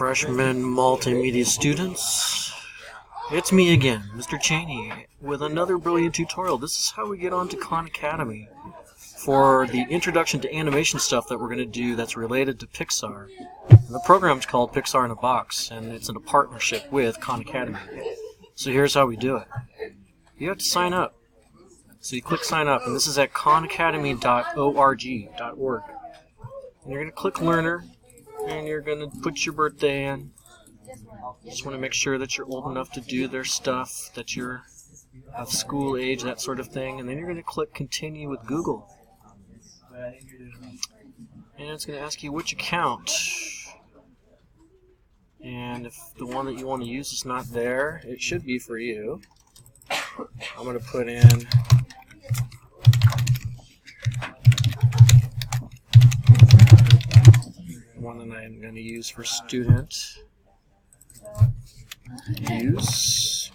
Freshman multimedia students, it's me again, Mr. Cheney, with another brilliant tutorial. This is how we get onto Khan Academy for the introduction to animation stuff that we're going to do that's related to Pixar. And the program's called Pixar in a Box, and it's in a partnership with Khan Academy. So here's how we do it. You have to sign up. So you click sign up, and this is at khanacademy.org. And you're going to click learner, and you're going to put your birthday in. Just want to make sure that you're old enough to do their stuff, that you're of school age, that sort of thing. And then you're going to click continue with Google. And it's going to ask you which account. And if the one that you want to use is not there, it should be for you. I'm going to put in one that I'm going to use for student use.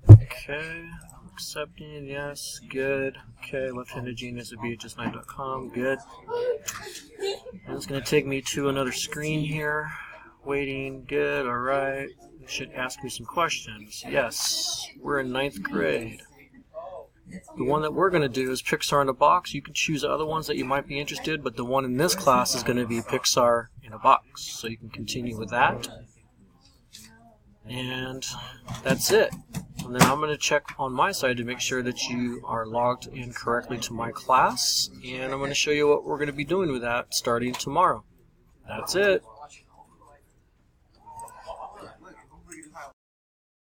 Okay, accepting, yes, good. Okay, left-handed genius at bhs9.com, good. And it's going to take me to another screen here. Waiting, good, alright. It should ask me some questions. Yes, we're in 9th grade. The one that we're going to do is Pixar in a Box. You can choose other ones that you might be interested, but the one in this class is going to be Pixar in a Box. So you can continue with that. And that's it. And then I'm going to check on my side to make sure that you are logged in correctly to my class. And I'm going to show you what we're going to be doing with that starting tomorrow. That's it.